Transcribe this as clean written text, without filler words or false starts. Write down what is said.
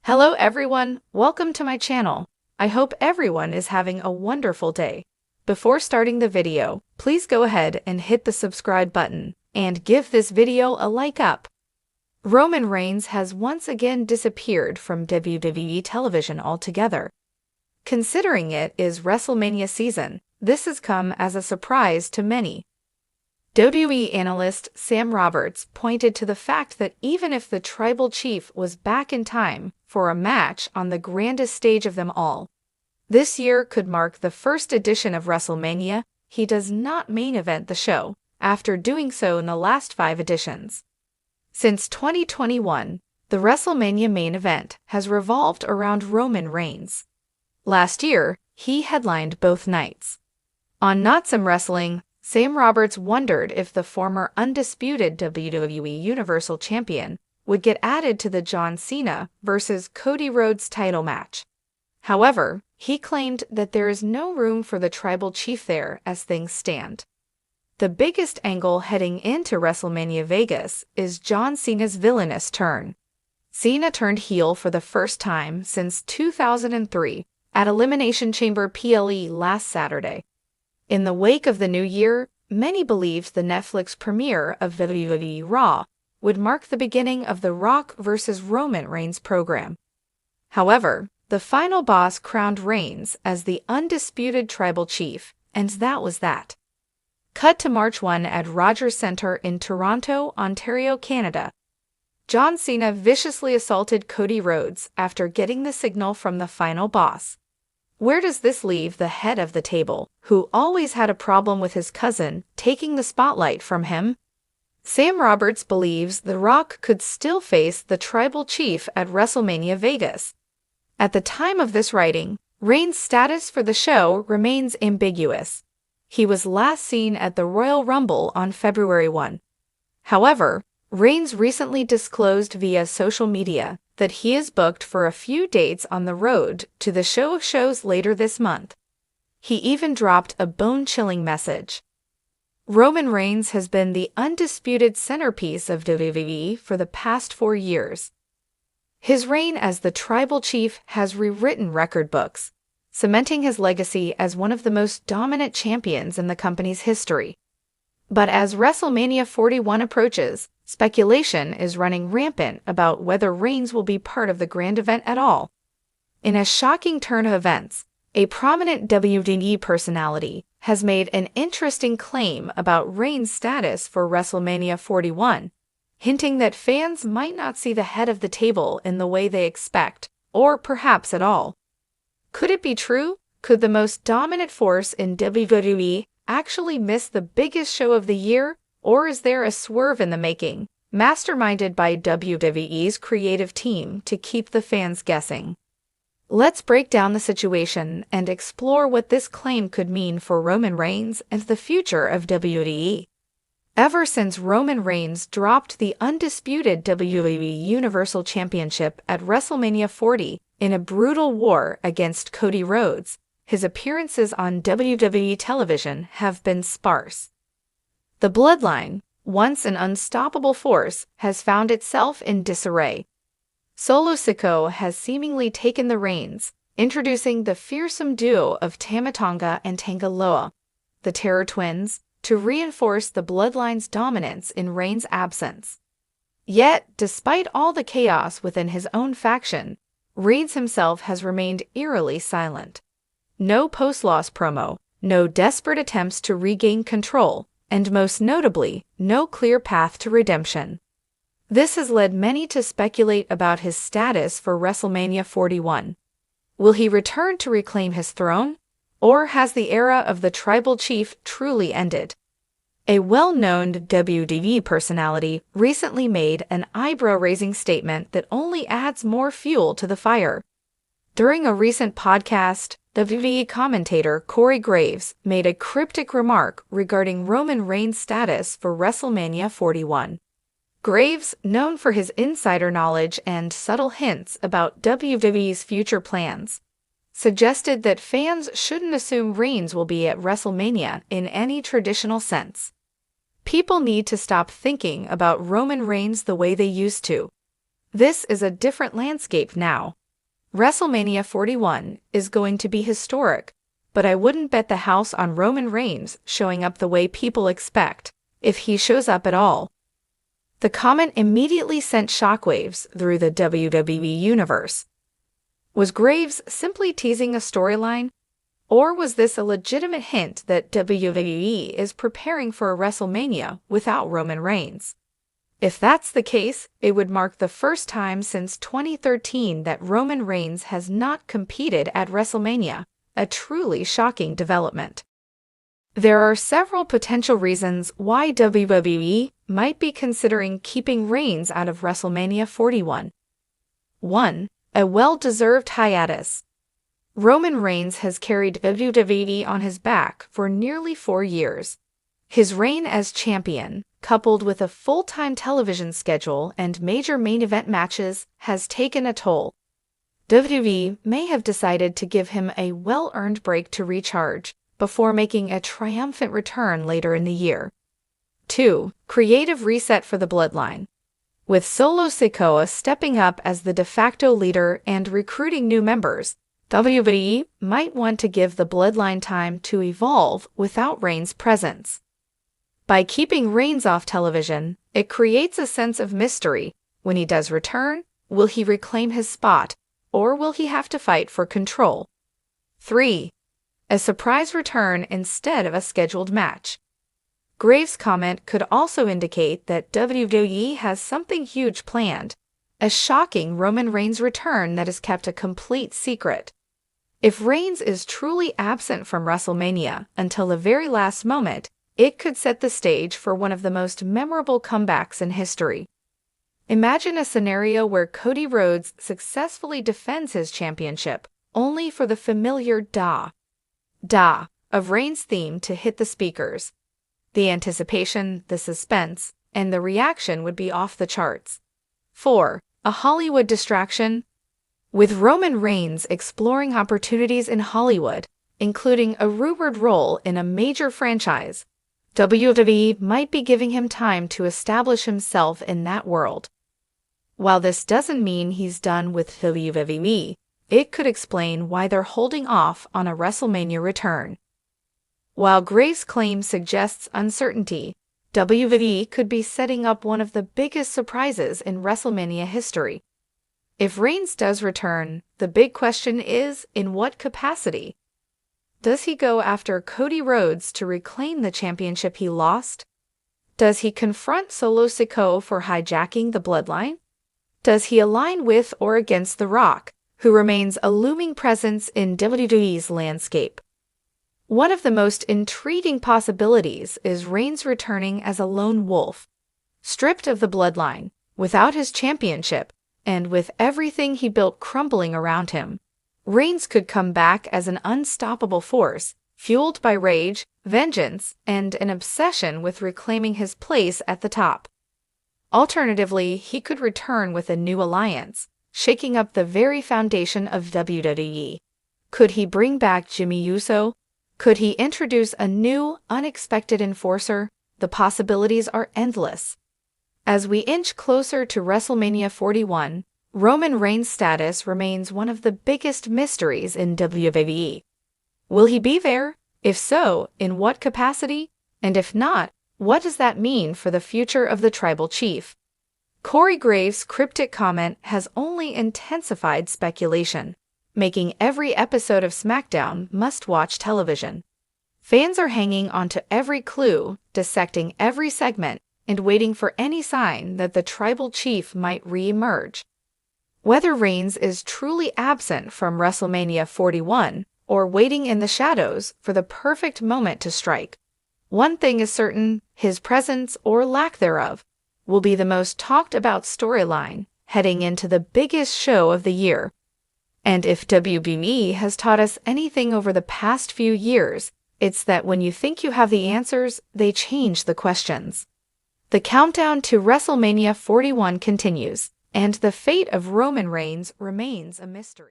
Hello everyone, welcome to my channel. I hope everyone is having a wonderful day. Before starting the video, please go ahead and hit the subscribe button and give this video a like up. Roman Reigns has once again disappeared from WWE television altogether. Considering it is WrestleMania season, this has come as a surprise to many. WWE analyst Sam Roberts pointed to the fact that even if the Tribal Chief was back in time for a match on the grandest stage of them all, this year could mark the first edition of WrestleMania. He does not main event the show, after doing so in the last 5 editions. Since 2021, the WrestleMania main event has revolved around Roman Reigns. Last year, he headlined both nights. On Not Some Wrestling, Sam Roberts wondered if the former undisputed WWE Universal Champion would get added to the John Cena vs. Cody Rhodes title match. However, he claimed that there is no room for the Tribal Chief there as things stand. The biggest angle heading into WrestleMania Vegas is John Cena's villainous turn. Cena turned heel for the first time since 2003 at Elimination Chamber PLE last Saturday. In the wake of the new year, many believed the Netflix premiere of WWE Raw would mark the beginning of the Rock vs. Roman Reigns program. However, the final boss crowned Reigns as the undisputed Tribal Chief, and that was that. Cut to March 1 at Rogers Centre in Toronto, Ontario, Canada. John Cena viciously assaulted Cody Rhodes after getting the signal from the final boss. Where does this leave the head of the table, who always had a problem with his cousin taking the spotlight from him? Sam Roberts believes The Rock could still face the Tribal Chief at WrestleMania Vegas. At the time of this writing, Reigns' status for the show remains ambiguous. He was last seen at the Royal Rumble on February 1. However, Reigns recently disclosed via social media that he is booked for a few dates on the road to the show of shows later this month. He even dropped a bone-chilling message. Roman Reigns has been the undisputed centerpiece of WWE for the past 4 years. His reign as the Tribal Chief has rewritten record books, cementing his legacy as one of the most dominant champions in the company's history. But as WrestleMania 41 approaches, speculation is running rampant about whether Reigns will be part of the grand event at all. In a shocking turn of events, a prominent WWE personality has made an interesting claim about Reigns' status for WrestleMania 41, hinting that fans might not see the head of the table in the way they expect, or perhaps at all. Could it be true? Could the most dominant force in WWE actually miss the biggest show of the year? Or is there a swerve in the making, masterminded by WWE's creative team to keep the fans guessing? Let's break down the situation and explore what this claim could mean for Roman Reigns and the future of WWE. Ever since Roman Reigns dropped the undisputed WWE Universal Championship at WrestleMania 40 in a brutal war against Cody Rhodes, his appearances on WWE television have been sparse. The bloodline, once an unstoppable force, has found itself in disarray. Solo Sikoa has seemingly taken the reins, introducing the fearsome duo of Tama Tonga and Tanga Loa, the Terror Twins, to reinforce the bloodline's dominance in Reigns' absence. Yet, despite all the chaos within his own faction, Reigns himself has remained eerily silent. No post-loss promo, no desperate attempts to regain control, and most notably, no clear path to redemption. This has led many to speculate about his status for WrestleMania 41. Will he return to reclaim his throne? Or has the era of the Tribal Chief truly ended? A well-known WWE personality recently made an eyebrow-raising statement that only adds more fuel to the fire. During a recent podcast, WWE commentator Corey Graves made a cryptic remark regarding Roman Reigns' status for WrestleMania 41. Graves, known for his insider knowledge and subtle hints about WWE's future plans, suggested that fans shouldn't assume Reigns will be at WrestleMania in any traditional sense. People need to stop thinking about Roman Reigns the way they used to. This is a different landscape now. WrestleMania 41 is going to be historic, but I wouldn't bet the house on Roman Reigns showing up the way people expect, if he shows up at all. The comment immediately sent shockwaves through the WWE Universe. Was Graves simply teasing a storyline? Or was this a legitimate hint that WWE is preparing for a WrestleMania without Roman Reigns? If that's the case, it would mark the first time since 2013 that Roman Reigns has not competed at WrestleMania, a truly shocking development. There are several potential reasons why WWE might be considering keeping Reigns out of WrestleMania 41. 1. A well-deserved hiatus. Roman Reigns has carried WWE on his back for nearly 4 years. His reign as champion, coupled with a full-time television schedule and major main event matches, has taken a toll. WWE may have decided to give him a well-earned break to recharge before making a triumphant return later in the year. 2. Creative reset for the bloodline. With Solo Sikoa stepping up as the de facto leader and recruiting new members, WWE might want to give the bloodline time to evolve without Reigns' presence. By keeping Reigns off television, it creates a sense of mystery. When he does return, will he reclaim his spot, or will he have to fight for control? 3. A surprise return instead of a scheduled match. Graves' comment could also indicate that WWE has something huge planned, a shocking Roman Reigns return that is kept a complete secret. If Reigns is truly absent from WrestleMania until the very last moment, it could set the stage for one of the most memorable comebacks in history. Imagine a scenario where Cody Rhodes successfully defends his championship, only for the familiar da of Reigns' theme to hit the speakers. The anticipation, the suspense, and the reaction would be off the charts. 4. A Hollywood distraction. With Roman Reigns exploring opportunities in Hollywood, including a rumored role in a major franchise, WWE might be giving him time to establish himself in that world. While this doesn't mean he's done with WWE, it could explain why they're holding off on a WrestleMania return. While Graves' claim suggests uncertainty, WWE could be setting up one of the biggest surprises in WrestleMania history. If Reigns does return, the big question is, in what capacity? Does he go after Cody Rhodes to reclaim the championship he lost? Does he confront Solo Sikoa for hijacking the bloodline? Does he align with or against The Rock, who remains a looming presence in WWE's landscape? One of the most intriguing possibilities is Reigns returning as a lone wolf, stripped of the bloodline, without his championship, and with everything he built crumbling around him. Reigns could come back as an unstoppable force, fueled by rage, vengeance, and an obsession with reclaiming his place at the top. Alternatively, he could return with a new alliance, shaking up the very foundation of WWE. Could he bring back Jimmy Uso? Could he introduce a new, unexpected enforcer? The possibilities are endless. As we inch closer to WrestleMania 41, Roman Reigns' status remains one of the biggest mysteries in WWE. Will he be there? If so, in what capacity? And if not, what does that mean for the future of the Tribal Chief? Corey Graves' cryptic comment has only intensified speculation, making every episode of SmackDown must-watch television. Fans are hanging onto every clue, dissecting every segment, and waiting for any sign that the Tribal Chief might re-emerge. Whether Reigns is truly absent from WrestleMania 41 or waiting in the shadows for the perfect moment to strike, one thing is certain: his presence, or lack thereof, will be the most talked-about storyline heading into the biggest show of the year. And if WWE has taught us anything over the past few years, it's that when you think you have the answers, they change the questions. The countdown to WrestleMania 41 continues, and the fate of Roman Reigns remains a mystery.